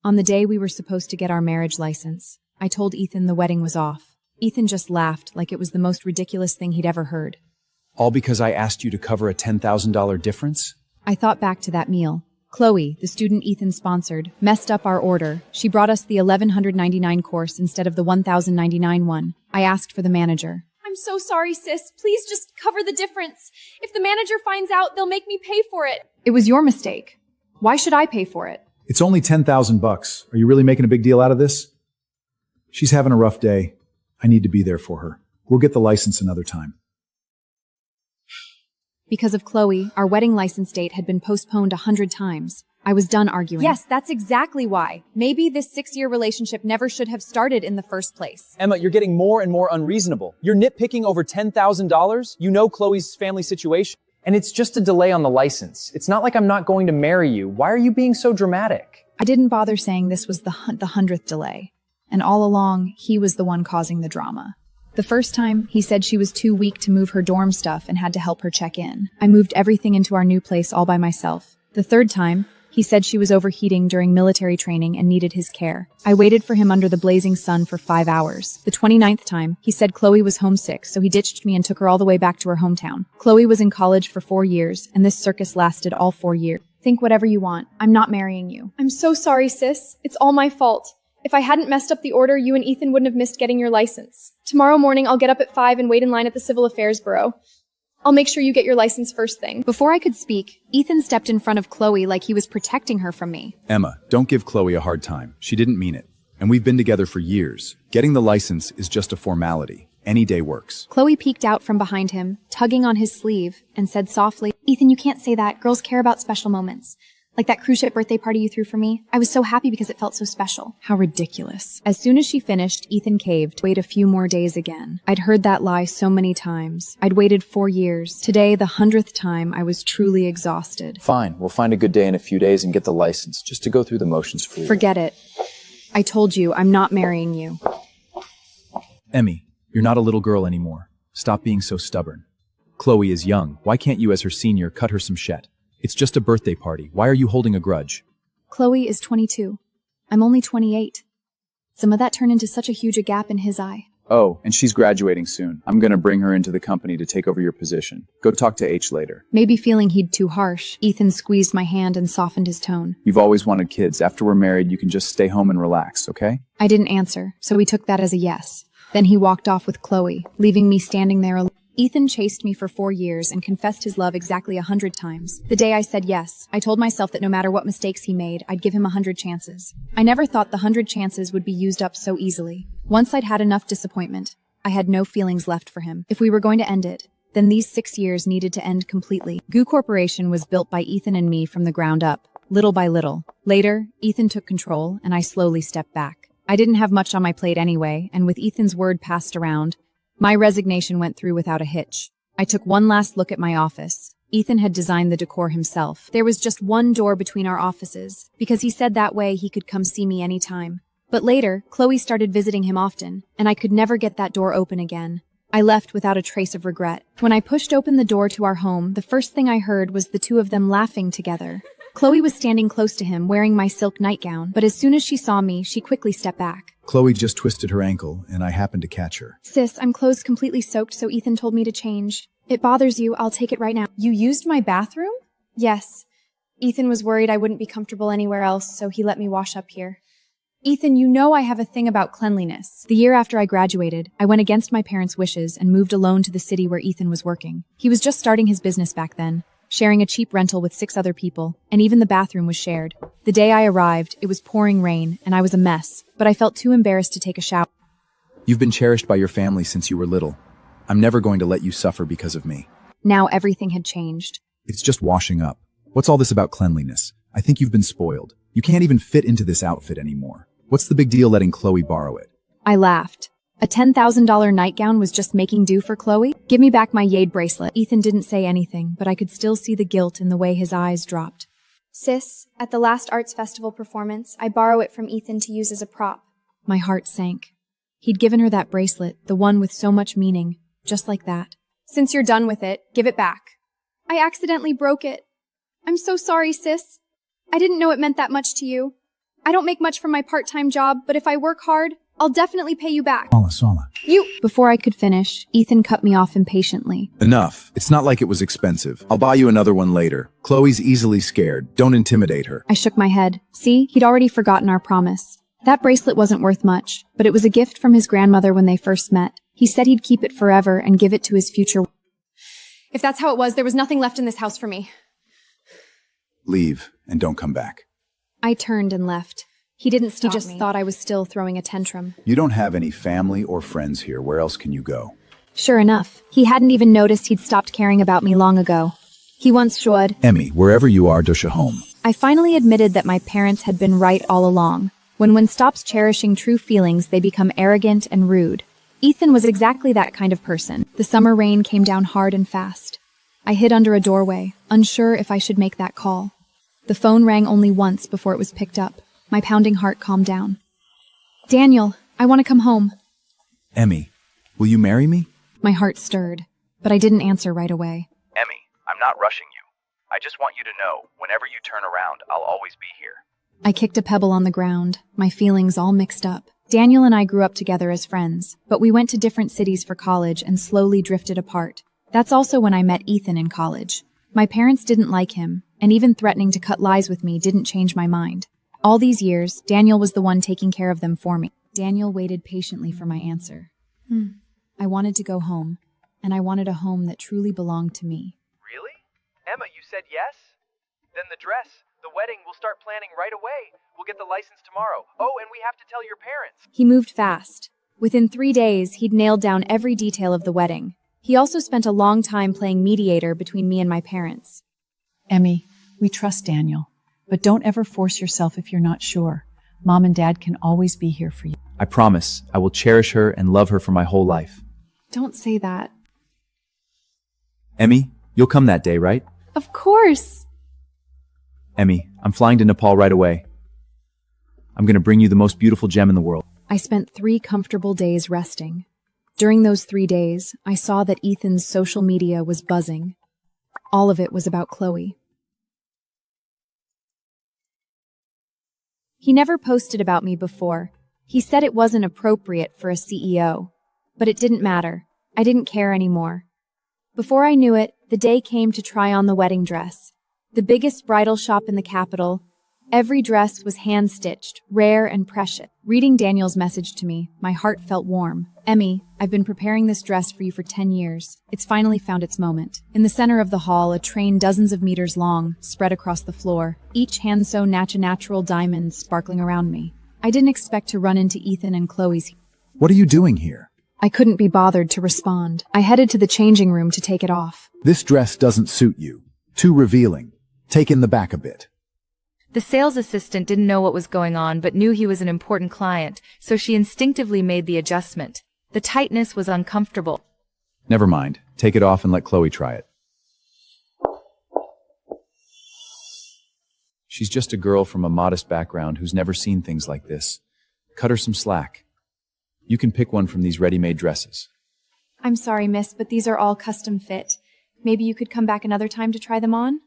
On the day we were supposed to get our marriage license, I told Ethan the wedding was off. Ethan just laughed like it was the most ridiculous thing he'd ever heard. All because I asked you to cover a $10,000 difference? I thought back to that meal. Chloe, the student Ethan sponsored, messed up our order. She brought us the $1,199 course instead of the $1,099 one. I asked for the manager. I'm so sorry, sis. Please just cover the difference. If the manager finds out, they'll make me pay for it. It was your mistake. Why should I pay for it? It's only $10,000. Are you really making a big deal out of this? She's having a rough day. I need to be there for her. We'll get the license another time. Because of Chloe, our wedding license date had been postponed 100 times. I was done arguing. Yes, that's exactly why. Maybe this 6-year relationship never should have started in the first place. Emma, you're getting more and more unreasonable. You're nitpicking over $10,000. You know Chloe's family situation. And it's just a delay on the license. It's not like I'm not going to marry you. Why are you being so dramatic? I didn't bother saying this was the 100th delay. And all along, he was the one causing the drama. The first time, he said she was too weak to move her dorm stuff and had to help her check in. I moved everything into our new place all by myself. The third time, he said she was overheating during military training and needed his care. I waited for him under the blazing sun for 5 hours. The 29th time, he said Chloe was homesick, so he ditched me and took her all the way back to her hometown. Chloe was in college for 4 years, and this circus lasted all 4 years. Think whatever you want. I'm not marrying you. I'm so sorry, sis. It's all my fault. If I hadn't messed up the order, you and Ethan wouldn't have missed getting your license. Tomorrow morning, I'll get up at 5 and wait in line at the Civil Affairs Bureau. I'll make sure you get your license first thing. Before I could speak, Ethan stepped in front of Chloe like he was protecting her from me. Emma, don't give Chloe a hard time. She didn't mean it. And we've been together for years. Getting the license is just a formality. Any day works. Chloe peeked out from behind him, tugging on his sleeve, and said softly, Ethan, you can't say that. Girls care about special moments. Like that cruise ship birthday party you threw for me. I was so happy because it felt so special. How ridiculous. As soon as she finished, Ethan caved. Wait a few more days again. I'd heard that lie so many times. I'd waited 4 years. Today, the 100th time, I was truly exhausted. Fine, we'll find a good day in a few days and get the license, just to go through the motions for you. Forget it. I told you, I'm not marrying you. Emmy, you're not a little girl anymore. Stop being so stubborn. Chloe is young. Why can't you, as her senior, cut her some shit? It's just a birthday party. Why are you holding a grudge? Chloe is 22. I'm only 28. Some of that turned into such a huge gap in his eye. Oh, and she's graduating soon. I'm gonna bring her into the company to take over your position. Go talk to H later. Maybe feeling he'd too harsh, Ethan squeezed my hand and softened his tone. You've always wanted kids. After we're married, you can just stay home and relax, okay? I didn't answer, so he took that as a yes. Then he walked off with Chloe, leaving me standing there alone. Ethan chased me for 4 years and confessed his love exactly 100 times. The day I said yes, I told myself that no matter what mistakes he made, I'd give him 100 chances. I never thought the 100 chances would be used up so easily. Once I'd had enough disappointment, I had no feelings left for him. If we were going to end it, then these 6 years needed to end completely. Goo Corporation was built by Ethan and me from the ground up, little by little. Later, Ethan took control, and I slowly stepped back. I didn't have much on my plate anyway, and with Ethan's word passed around, my resignation went through without a hitch. I took one last look at my office. Ethan had designed the decor himself. There was just one door between our offices, because he said that way he could come see me anytime. But later, Chloe started visiting him often, and I could never get that door open again. I left without a trace of regret. When I pushed open the door to our home, the first thing I heard was the two of them laughing together. Chloe was standing close to him, wearing my silk nightgown, but as soon as she saw me, she quickly stepped back. Chloe just twisted her ankle, and I happened to catch her. Sis, I'm clothes completely soaked, so Ethan told me to change. It bothers you, I'll take it right now. You used my bathroom? Yes. Ethan was worried I wouldn't be comfortable anywhere else, so he let me wash up here. Ethan, you know I have a thing about cleanliness. The year after I graduated, I went against my parents' wishes and moved alone to the city where Ethan was working. He was just starting his business back then, sharing a cheap rental with 6 other people, and even the bathroom was shared. The day I arrived, it was pouring rain, and I was a mess, but I felt too embarrassed to take a shower. You've been cherished by your family since you were little. I'm never going to let you suffer because of me. Now everything had changed. It's just washing up. What's all this about cleanliness? I think you've been spoiled. You can't even fit into this outfit anymore. What's the big deal letting Chloe borrow it? I laughed. A $10,000 nightgown was just making do for Chloe? Give me back my jade bracelet. Ethan didn't say anything, but I could still see the guilt in the way his eyes dropped. Sis, at the last arts festival performance, I borrow it from Ethan to use as a prop. My heart sank. He'd given her that bracelet, the one with so much meaning, just like that. Since you're done with it, give it back. I accidentally broke it. I'm so sorry, sis. I didn't know it meant that much to you. I don't make much from my part-time job, but if I work hard, I'll definitely pay you back. Sola. Before I could finish, Ethan cut me off impatiently. Enough. It's not like it was expensive. I'll buy you another one later. Chloe's easily scared. Don't intimidate her. I shook my head. See, he'd already forgotten our promise. That bracelet wasn't worth much, but it was a gift from his grandmother when they first met. He said he'd keep it forever and give it to his future. If that's how it was, there was nothing left in this house for me. Leave and don't come back. I turned and left. He didn't stop me. He just thought I was still throwing a tantrum. You don't have any family or friends here. Where else can you go? Sure enough, he hadn't even noticed he'd stopped caring about me long ago. He once should. Emmy, wherever you are, Dusha home. I finally admitted that my parents had been right all along. When one stops cherishing true feelings, they become arrogant and rude. Ethan was exactly that kind of person. The summer rain came down hard and fast. I hid under a doorway, unsure if I should make that call. The phone rang only once before it was picked up. My pounding heart calmed down. Daniel, I want to come home. Emmy, will you marry me? My heart stirred, but I didn't answer right away. Emmy, I'm not rushing you. I just want you to know, whenever you turn around, I'll always be here. I kicked a pebble on the ground, my feelings all mixed up. Daniel and I grew up together as friends, but we went to different cities for college and slowly drifted apart. That's also when I met Ethan in college. My parents didn't like him, and even threatening to cut lies with me didn't change my mind. All these years, Daniel was the one taking care of them for me. Daniel waited patiently for my answer. I wanted to go home, and I wanted a home that truly belonged to me. Really? Emma, you said yes? Then the dress, the wedding, we'll start planning right away. We'll get the license tomorrow. Oh, and we have to tell your parents. He moved fast. Within 3 days, he'd nailed down every detail of the wedding. He also spent a long time playing mediator between me and my parents. Emmy, we trust Daniel, but don't ever force yourself if you're not sure. Mom and Dad can always be here for you. I promise I will cherish her and love her for my whole life. Don't say that. Emmy, you'll come that day, right? Of course. Emmy, I'm flying to Nepal right away. I'm going to bring you the most beautiful gem in the world. I spent 3 comfortable days resting. During those 3 days, I saw that Ethan's social media was buzzing. All of it was about Chloe. He never posted about me before. He said it wasn't appropriate for a CEO. But it didn't matter. I didn't care anymore. Before I knew it, the day came to try on the wedding dress. The biggest bridal shop in the capital. Every dress was hand-stitched, rare and precious. Reading Daniel's message to me, my heart felt warm. Emmy, I've been preparing this dress for you for 10 years. It's finally found its moment. In the center of the hall, a train dozens of meters long, spread across the floor, each hand-sewn natural diamonds sparkling around me. I didn't expect to run into Ethan and Chloe's. What are you doing here? I couldn't be bothered to respond. I headed to the changing room to take it off. This dress doesn't suit you. Too revealing. Take in the back a bit. The sales assistant didn't know what was going on but knew he was an important client, so she instinctively made the adjustment. The tightness was uncomfortable. Never mind. Take it off and let Chloe try it. She's just a girl from a modest background who's never seen things like this. Cut her some slack. You can pick one from these ready-made dresses. I'm sorry, miss, but these are all custom fit. Maybe you could come back another time to try them on?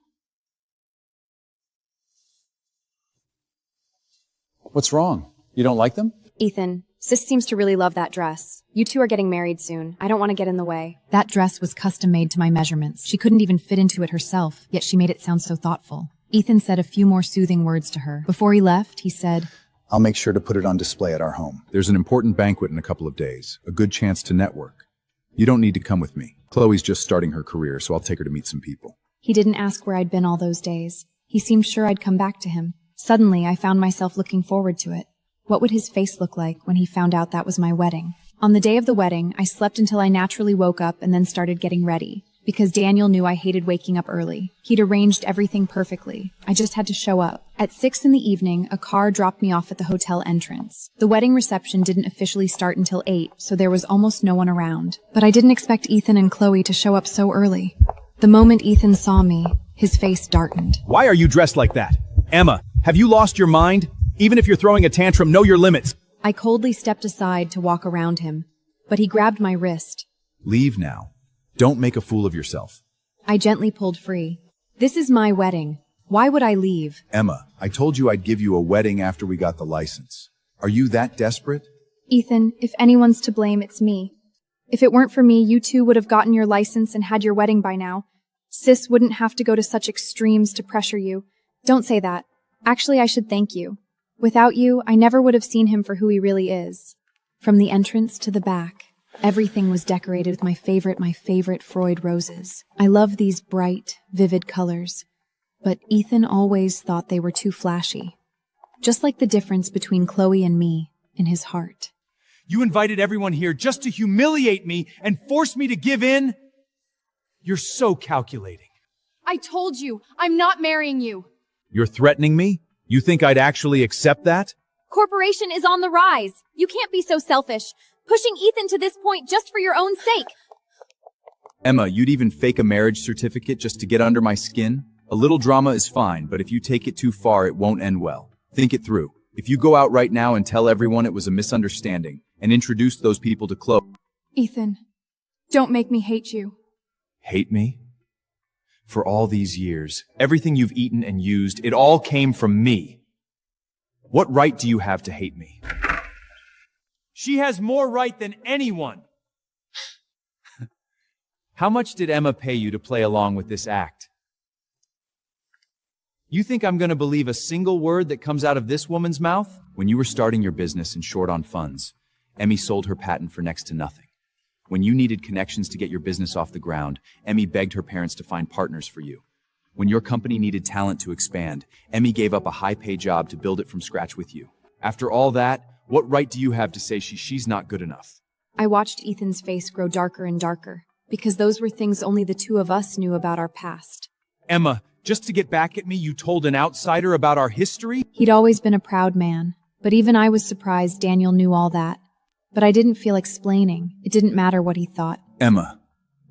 What's wrong? You don't like them? Ethan, Sis seems to really love that dress. You two are getting married soon. I don't want to get in the way. That dress was custom made to my measurements. She couldn't even fit into it herself, yet she made it sound so thoughtful. Ethan said a few more soothing words to her. Before he left, he said, I'll make sure to put it on display at our home. There's an important banquet in a couple of days, a good chance to network. You don't need to come with me. Chloe's just starting her career, so I'll take her to meet some people. He didn't ask where I'd been all those days. He seemed sure I'd come back to him. Suddenly, I found myself looking forward to it. What would his face look like when he found out that was my wedding? On the day of the wedding, I slept until I naturally woke up and then started getting ready. Because Daniel knew I hated waking up early. He'd arranged everything perfectly. I just had to show up. At 6 in the evening, a car dropped me off at the hotel entrance. The wedding reception didn't officially start until 8, so there was almost no one around. But I didn't expect Ethan and Chloe to show up so early. The moment Ethan saw me, his face darkened. Why are you dressed like that? Emma, have you lost your mind? Even if you're throwing a tantrum, know your limits. I coldly stepped aside to walk around him, but he grabbed my wrist. Leave now. Don't make a fool of yourself. I gently pulled free. This is my wedding. Why would I leave? Emma, I told you I'd give you a wedding after we got the license. Are you that desperate? Ethan, if anyone's to blame, it's me. If it weren't for me, you two would have gotten your license and had your wedding by now. Sis wouldn't have to go to such extremes to pressure you. Don't say that. Actually, I should thank you. Without you, I never would have seen him for who he really is. From the entrance to the back, everything was decorated with my favorite Freud roses. I love these bright, vivid colors, but Ethan always thought they were too flashy. Just like the difference between Chloe and me in his heart. You invited everyone here just to humiliate me and force me to give in? You're so calculating. I told you, I'm not marrying you. You're threatening me? You think I'd actually accept that? Corporation is on the rise. You can't be so selfish. Pushing Ethan to this point just for your own sake. Emma, you'd even fake a marriage certificate just to get under my skin? A little drama is fine, but if you take it too far, it won't end well. Think it through. If you go out right now and tell everyone it was a misunderstanding, and introduce those people to Chloe. Ethan, don't make me hate you. Hate me? For all these years, everything you've eaten and used, it all came from me. What right do you have to hate me? She has more right than anyone. How much did Emma pay you to play along with this act? You think I'm going to believe a single word that comes out of this woman's mouth? When you were starting your business and short on funds, Emmy sold her patent for next to nothing. When you needed connections to get your business off the ground, Emmy begged her parents to find partners for you. When your company needed talent to expand, Emmy gave up a high-pay job to build it from scratch with you. After all that, what right do you have to say she's not good enough? I watched Ethan's face grow darker and darker, because those were things only the two of us knew about our past. Emma, just to get back at me, you told an outsider about our history? He'd always been a proud man, but even I was surprised Daniel knew all that. But I didn't feel explaining. It didn't matter what he thought. Emma,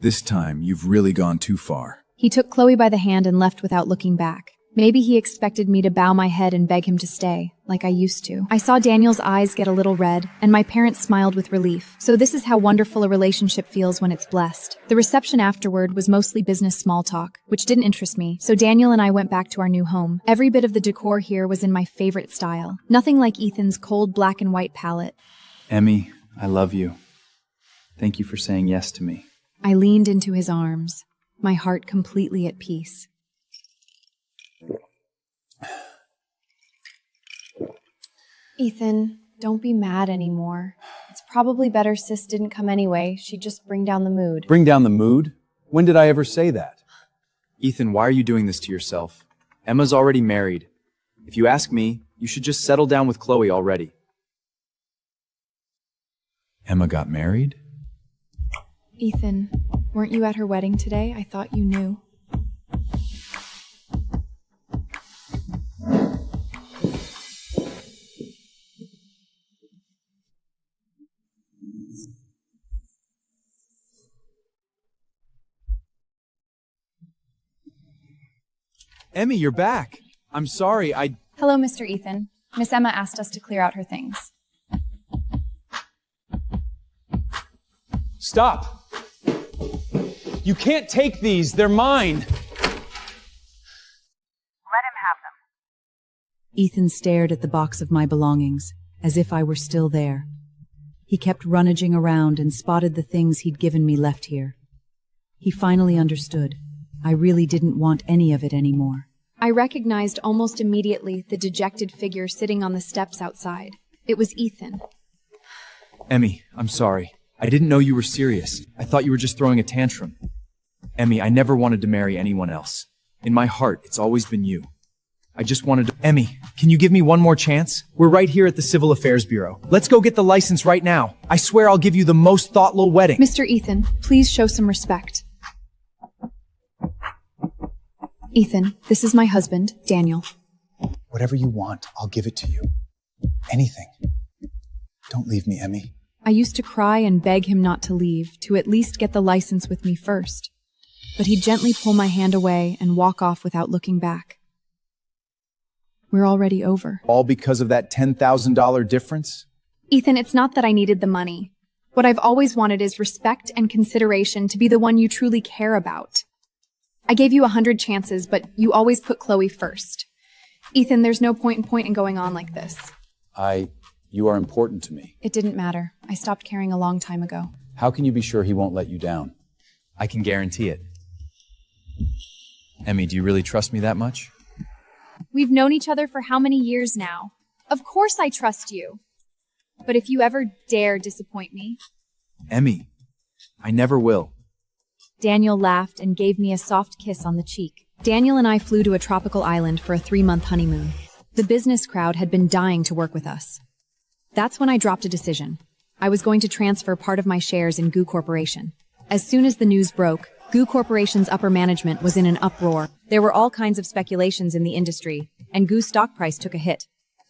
this time you've really gone too far. He took Chloe by the hand and left without looking back. Maybe he expected me to bow my head and beg him to stay, like I used to. I saw Daniel's eyes get a little red, and my parents smiled with relief. So this is how wonderful a relationship feels when it's blessed. The reception afterward was mostly business small talk, which didn't interest me, so Daniel and I went back to our new home. Every bit of the decor here was in my favorite style. Nothing like Ethan's cold black and white palette. Emmy, I love you. Thank you for saying yes to me. I leaned into his arms, my heart completely at peace. Ethan, don't be mad anymore. It's probably better Sis didn't come anyway. She'd just bring down the mood. Bring down the mood? When did I ever say that? Ethan, why are you doing this to yourself? Emma's already married. If you ask me, you should just settle down with Chloe already. Emma got married? Ethan, weren't you at her wedding today? I thought you knew. Emmy, you're back. I'm sorry, Hello, Mr. Ethan. Miss Emma asked us to clear out her things. Stop! You can't take these, they're mine! Let him have them. Ethan stared at the box of my belongings, as if I were still there. He kept rummaging around and spotted the things he'd given me left here. He finally understood. I really didn't want any of it anymore. I recognized almost immediately the dejected figure sitting on the steps outside. It was Ethan. Emmy, I'm sorry. I didn't know you were serious. I thought you were just throwing a tantrum. Emmy, I never wanted to marry anyone else. In my heart, it's always been you. I just wanted to— Emmy, can you give me one more chance? We're right here at the Civil Affairs Bureau. Let's go get the license right now. I swear I'll give you the most thoughtless wedding. Mr. Ethan, please show some respect. Ethan, this is my husband, Daniel. Whatever you want, I'll give it to you. Anything. Don't leave me, Emmy. I used to cry and beg him not to leave, to at least get the license with me first. But he'd gently pull my hand away and walk off without looking back. We're already over. All because of that $10,000 difference? Ethan, it's not that I needed the money. What I've always wanted is respect and consideration, to be the one you truly care about. I gave you 100 chances, but you always put Chloe first. Ethan, there's no point in going on like this. You are important to me. It didn't matter. I stopped caring a long time ago. How can you be sure he won't let you down? I can guarantee it. Emmy, do you really trust me that much? We've known each other for how many years now? Of course I trust you. But if you ever dare disappoint me... Emmy, I never will. Daniel laughed and gave me a soft kiss on the cheek. Daniel and I flew to a tropical island for a 3-month honeymoon. The business crowd had been dying to work with us. That's when I dropped a decision. I was going to transfer part of my shares in Goo Corporation. As soon as the news broke, Goo Corporation's upper management was in an uproar. There were all kinds of speculations in the industry, and Goo's stock price took a hit.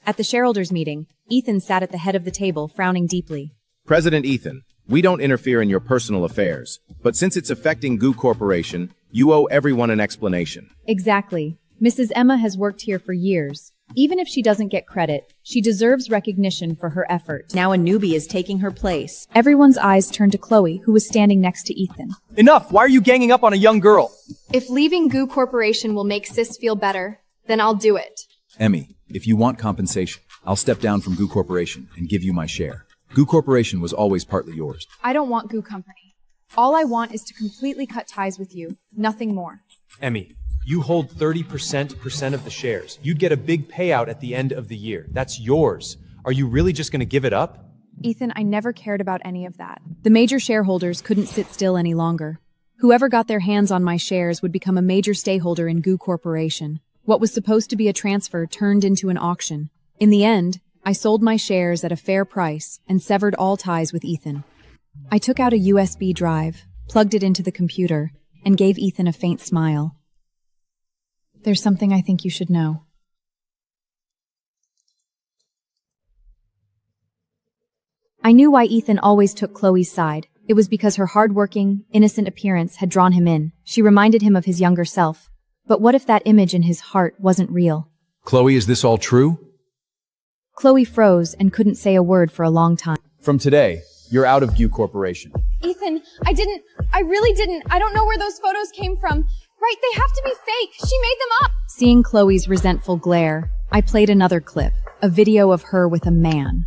At the shareholders meeting, Ethan sat at the head of the table, frowning deeply. President Ethan, we don't interfere in your personal affairs, but since it's affecting Goo Corporation, you owe everyone an explanation. Exactly. Mrs. Emma has worked here for years. Even if she doesn't get credit, she deserves recognition for her effort. Now a newbie is taking her place. Everyone's eyes turned to Chloe, who was standing next to Ethan. Enough! Why are you ganging up on a young girl? If leaving Goo Corporation will make Sis feel better, then I'll do it. Emmy, if you want compensation, I'll step down from Goo Corporation and give you my share. Goo Corporation was always partly yours. I don't want Goo Company. All I want is to completely cut ties with you, nothing more. Emmy, you hold 30% of the shares. You'd get a big payout at the end of the year. That's yours. Are you really just going to give it up? Ethan, I never cared about any of that. The major shareholders couldn't sit still any longer. Whoever got their hands on my shares would become a major stakeholder in Goo Corporation. What was supposed to be a transfer turned into an auction. In the end, I sold my shares at a fair price and severed all ties with Ethan. I took out a USB drive, plugged it into the computer, and gave Ethan a faint smile. There's something I think you should know. I knew why Ethan always took Chloe's side. It was because her hardworking, innocent appearance had drawn him in. She reminded him of his younger self. But what if that image in his heart wasn't real? Chloe, is this all true? Chloe froze and couldn't say a word for a long time. From today, you're out of Goo Corporation. Ethan, I really didn't. I don't know where those photos came from. Right, they have to be fake. She made them up. Seeing Chloe's resentful glare, I played another clip, a video of her with a man.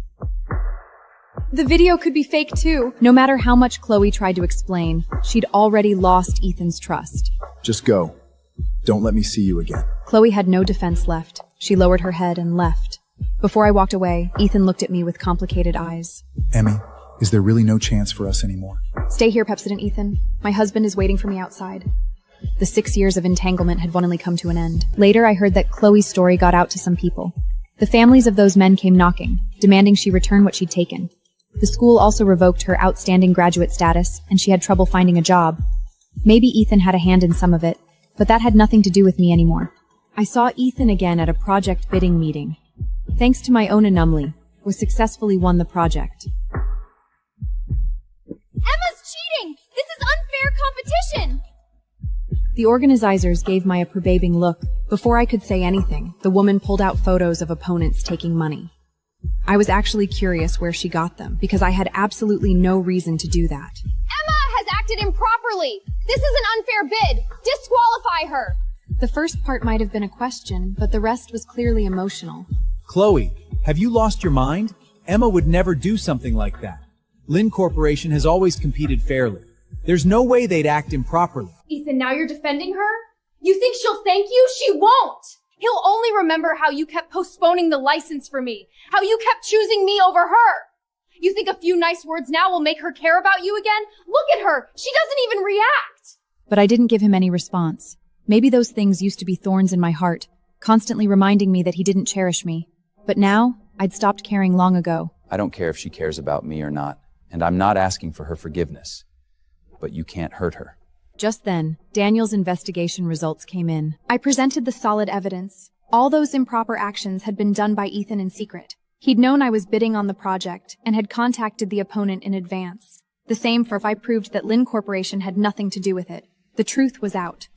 The video could be fake too. No matter how much Chloe tried to explain, she'd already lost Ethan's trust. Just go. Don't let me see you again. Chloe had no defense left. She lowered her head and left. Before I walked away, Ethan looked at me with complicated eyes. Emmy, is there really no chance for us anymore? Stay here, Pepsodent Ethan. My husband is waiting for me outside. The 6 years of entanglement had finally come to an end. Later, I heard that Chloe's story got out to some people. The families of those men came knocking, demanding she return what she'd taken. The school also revoked her outstanding graduate status, and she had trouble finding a job. Maybe Ethan had a hand in some of it, but that had nothing to do with me anymore. I saw Ethan again at a project bidding meeting. Thanks to my own anomaly, was successfully won the project. Emma's cheating! This is unfair competition! The organizers gave my approbing look. Before I could say anything, the woman pulled out photos of opponents taking money. I was actually curious where she got them, because I had absolutely no reason to do that. Emma has acted improperly! This is an unfair bid! Disqualify her! The first part might have been a question, but the rest was clearly emotional. Chloe, have you lost your mind? Emma would never do something like that. Lynn Corporation has always competed fairly. There's no way they'd act improperly. Ethan, now you're defending her? You think she'll thank you? She won't! He'll only remember how you kept postponing the license for me, how you kept choosing me over her. You think a few nice words now will make her care about you again? Look at her! She doesn't even react! But I didn't give him any response. Maybe those things used to be thorns in my heart, constantly reminding me that he didn't cherish me. But now, I'd stopped caring long ago. I don't care if she cares about me or not, and I'm not asking for her forgiveness. But you can't hurt her. Just then, Daniel's investigation results came in. I presented the solid evidence. All those improper actions had been done by Ethan in secret. He'd known I was bidding on the project and had contacted the opponent in advance. The same for if I proved that Lynn Corporation had nothing to do with it. The truth was out.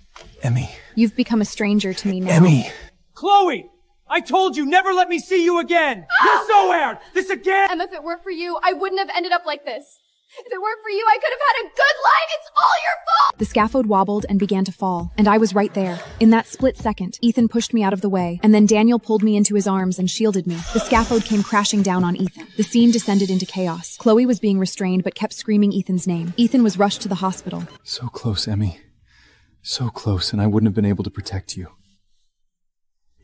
Emmy. You've become a stranger to me now. Emmy. Chloe! I told you, never let me see you again! You're so aired! This again! Emma, if it weren't for you, I wouldn't have ended up like this. If it weren't for you, I could have had a good life. It's all your fault. The scaffold wobbled and began to fall, and I was right there. In that split second, Ethan pushed me out of the way, and then Daniel pulled me into his arms and shielded me. The scaffold came crashing down on Ethan. The scene descended into chaos. Chloe was being restrained but kept screaming Ethan's name. Ethan was rushed to the hospital. So close, Emmy. So close, and I wouldn't have been able to protect you.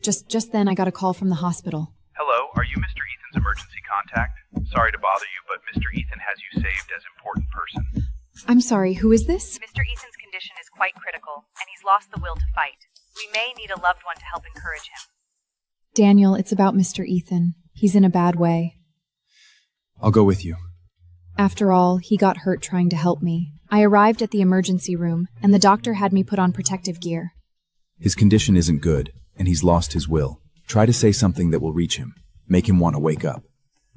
Just then, I got a call from the hospital. Hello, are you Mr. Ethan's emergency contact? Sorry to bother you, but Mr. Ethan has you saved as important person. I'm sorry, who is this? Mr. Ethan's condition is quite critical, and he's lost the will to fight. We may need a loved one to help encourage him. Daniel, it's about Mr. Ethan. He's in a bad way. I'll go with you. After all, he got hurt trying to help me. I arrived at the emergency room, and the doctor had me put on protective gear. His condition isn't good, and he's lost his will. Try to say something that will reach him. Make him want to wake up.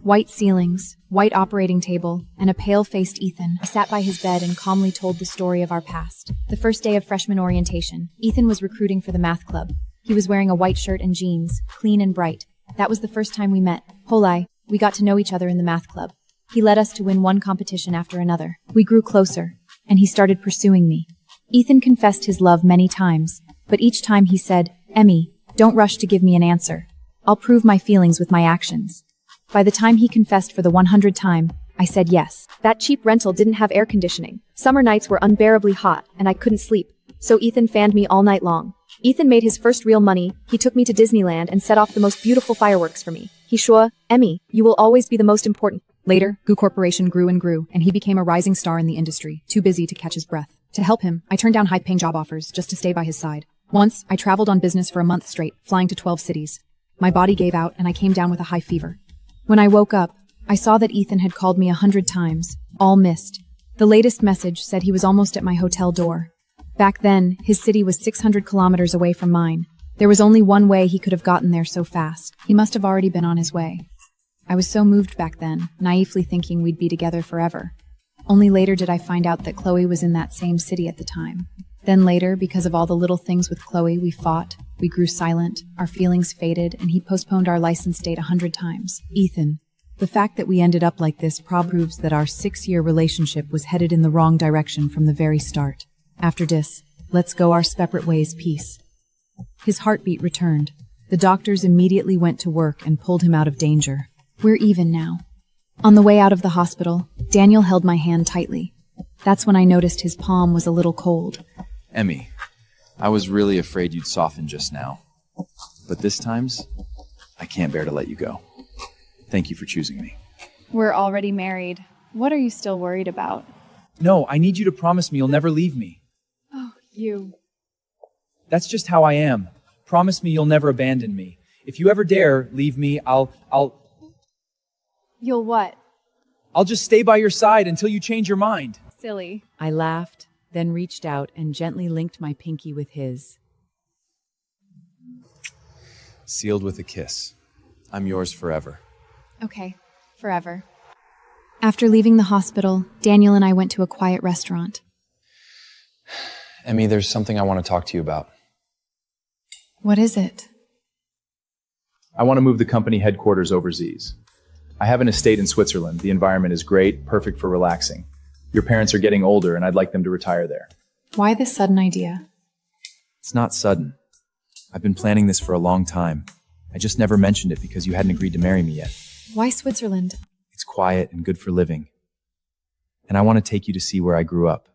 White ceilings, white operating table, and a pale-faced Ethan. I sat by his bed and calmly told the story of our past. The first day of freshman orientation, Ethan was recruiting for the math club. He was wearing a white shirt and jeans, clean and bright. That was the first time we met. Holai, we got to know each other in the math club. He led us to win one competition after another. We grew closer, and he started pursuing me. Ethan confessed his love many times, but each time he said, "Emmy, don't rush to give me an answer. I'll prove my feelings with my actions." By the time he confessed for the 100th time, I said yes. That cheap rental didn't have air conditioning. Summer nights were unbearably hot, and I couldn't sleep. So Ethan fanned me all night long. Ethan made his first real money. He took me to Disneyland and set off the most beautiful fireworks for me. He swore, "Emmy, you will always be the most important." Later, Goo Corporation grew and grew, and he became a rising star in the industry, too busy to catch his breath. To help him, I turned down high-paying job offers just to stay by his side. Once, I traveled on business for a month straight, flying to 12 cities. My body gave out, and I came down with a high fever. When I woke up, I saw that Ethan had called me 100 times, all missed. The latest message said he was almost at my hotel door. Back then, his city was 600 kilometers away from mine. There was only one way he could have gotten there so fast. He must have already been on his way. I was so moved back then, naively thinking we'd be together forever. Only later did I find out that Chloe was in that same city at the time. Then later, because of all the little things with Chloe, we fought, we grew silent, our feelings faded, and he postponed our license date 100 times. Ethan, the fact that we ended up like this proves that our 6-year relationship was headed in the wrong direction from the very start. After this, let's go our separate ways, peace. His heartbeat returned. The doctors immediately went to work and pulled him out of danger. We're even now. On the way out of the hospital, Daniel held my hand tightly. That's when I noticed his palm was a little cold. Emmy, I was really afraid you'd soften just now. But this times, I can't bear to let you go. Thank you for choosing me. We're already married. What are you still worried about? No, I need you to promise me you'll never leave me. Oh, you. That's just how I am. Promise me you'll never abandon me. If you ever dare leave me, You'll what? I'll just stay by your side until you change your mind. Silly. I laughed, then reached out and gently linked my pinky with his. Sealed with a kiss. I'm yours forever. Okay, forever. After leaving the hospital, Daniel and I went to a quiet restaurant. Emmy, there's something I want to talk to you about. What is it? I want to move the company headquarters overseas. I have an estate in Switzerland. The environment is great, perfect for relaxing. Your parents are getting older, and I'd like them to retire there. Why this sudden idea? It's not sudden. I've been planning this for a long time. I just never mentioned it because you hadn't agreed to marry me yet. Why Switzerland? It's quiet and good for living. And I want to take you to see where I grew up.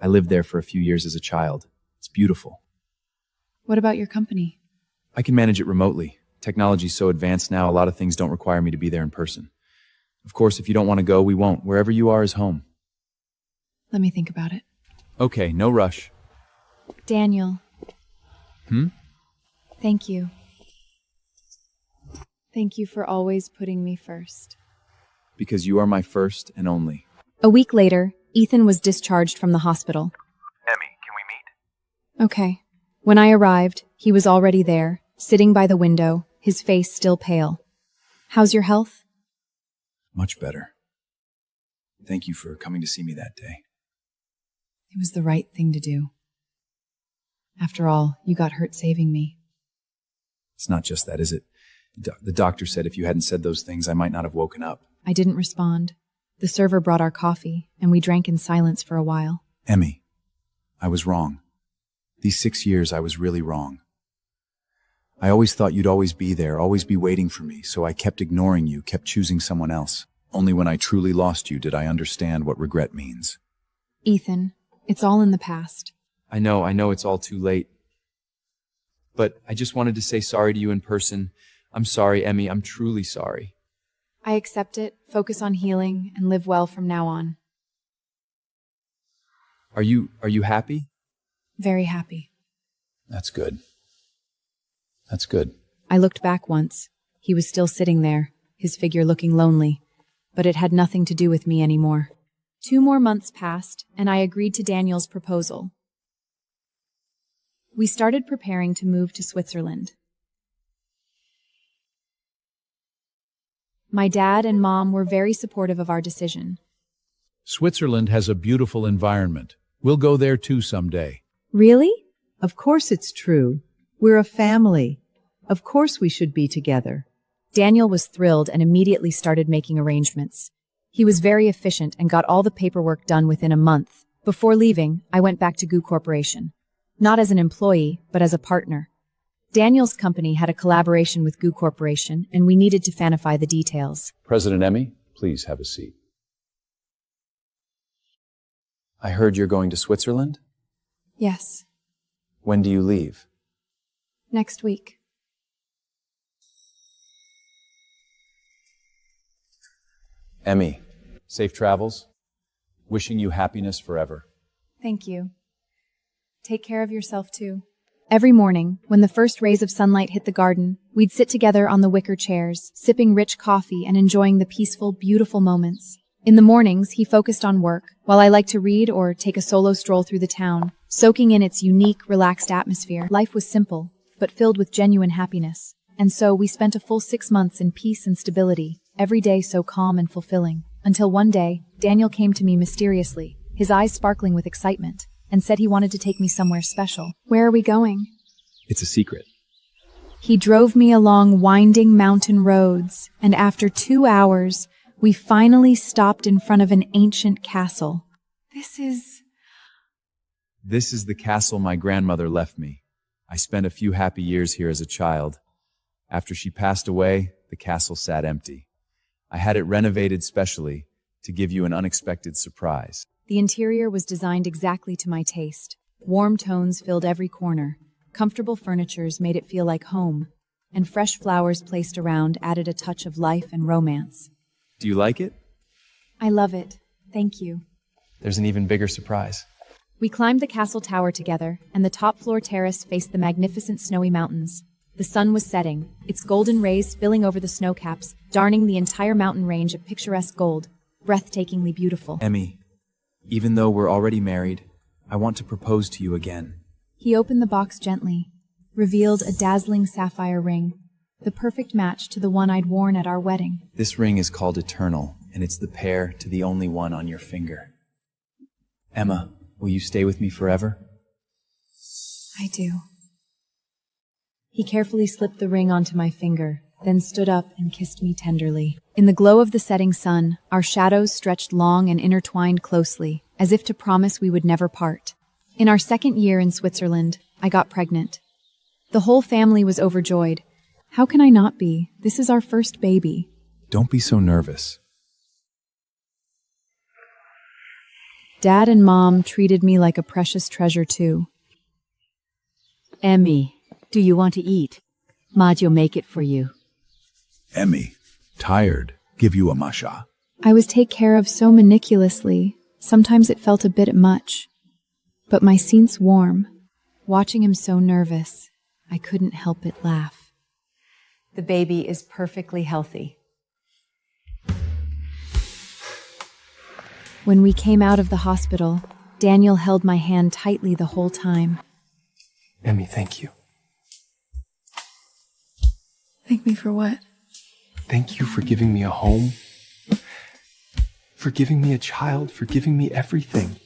I lived there for a few years as a child. It's beautiful. What about your company? I can manage it remotely. Technology's so advanced now, a lot of things don't require me to be there in person. Of course, if you don't want to go, we won't. Wherever you are is home. Let me think about it. Okay, no rush. Daniel. Thank you. Thank you for always putting me first. Because you are my first and only. A week later, Ethan was discharged from the hospital. Emmy, can we meet? Okay. When I arrived, he was already there, sitting by the window, his face still pale. How's your health? Much better. Thank you for coming to see me that day. It was the right thing to do. After all, you got hurt saving me. It's not just that, is it? The doctor said if you hadn't said those things, I might not have woken up. I didn't respond. The server brought our coffee, and we drank in silence for a while. Emmy, I was wrong. These 6 years, I was really wrong. I always thought you'd always be there, always be waiting for me, so I kept ignoring you, kept choosing someone else. Only when I truly lost you did I understand what regret means. Ethan, it's all in the past. I know it's all too late. But I just wanted to say sorry to you in person. I'm sorry, Emmy, I'm truly sorry. I accept it, focus on healing, and live well from now on. Are you happy? Very happy. That's good. That's good. I looked back once. He was still sitting there, his figure looking lonely. But it had nothing to do with me anymore. 2 more months passed, and I agreed to Daniel's proposal. We started preparing to move to Switzerland. My dad and mom were very supportive of our decision. Switzerland has a beautiful environment. We'll go there too someday. Really? Of course it's true. We're a family. Of course we should be together. Daniel was thrilled and immediately started making arrangements. He was very efficient and got all the paperwork done within a month. Before leaving, I went back to Goo Corporation. Not as an employee, but as a partner. Daniel's company had a collaboration with Goo Corporation, and we needed to fanify the details. President Emmy, please have a seat. I heard you're going to Switzerland? Yes, When do you leave? next week. Emmy, safe travels. Wishing you happiness forever. Thank you. Take care of yourself, too. Every morning, when the first rays of sunlight hit the garden, we'd sit together on the wicker chairs, sipping rich coffee and enjoying the peaceful, beautiful moments. In the mornings, he focused on work, while I liked to read or take a solo stroll through the town, soaking in its unique, relaxed atmosphere. Life was simple, but filled with genuine happiness. And so we spent a full 6 months in peace and stability, every day so calm and fulfilling. Until one day, Daniel came to me mysteriously, his eyes sparkling with excitement, and said he wanted to take me somewhere special. Where are we going? It's a secret. He drove me along winding mountain roads, and after 2 hours, we finally stopped in front of an ancient castle. This is the castle my grandmother left me. I spent a few happy years here as a child. After she passed away, the castle sat empty. I had it renovated specially to give you an unexpected surprise. The interior was designed exactly to my taste. Warm tones filled every corner. Comfortable furnitures made it feel like home. And fresh flowers placed around added a touch of life and romance. Do you like it? I love it. Thank you. There's an even bigger surprise. We climbed the castle tower together, and the top floor terrace faced the magnificent snowy mountains. The sun was setting, its golden rays spilling over the snowcaps, darning the entire mountain range a picturesque gold, breathtakingly beautiful. Emmy, even though we're already married, I want to propose to you again. He opened the box gently, revealed a dazzling sapphire ring, the perfect match to the one I'd worn at our wedding. This ring is called Eternal, and it's the pair to the only one on your finger. Emma, will you stay with me forever? I do. He carefully slipped the ring onto my finger, then stood up and kissed me tenderly. In the glow of the setting sun, our shadows stretched long and intertwined closely, as if to promise we would never part. In our 2nd year in Switzerland, I got pregnant. The whole family was overjoyed. How can I not be? This is our first baby. Don't be so nervous. Dad and Mom treated me like a precious treasure, too. Emmy, do you want to eat? Majo make it for you. Emmy, tired. Give you a masha. I was taken care of so meticulously. Sometimes it felt a bit much. But my scene's warm. Watching him so nervous, I couldn't help but laugh. The baby is perfectly healthy. When we came out of the hospital, Daniel held my hand tightly the whole time. Emmy, thank you. Thank me for what? Thank you for giving me a home, for giving me a child, for giving me everything.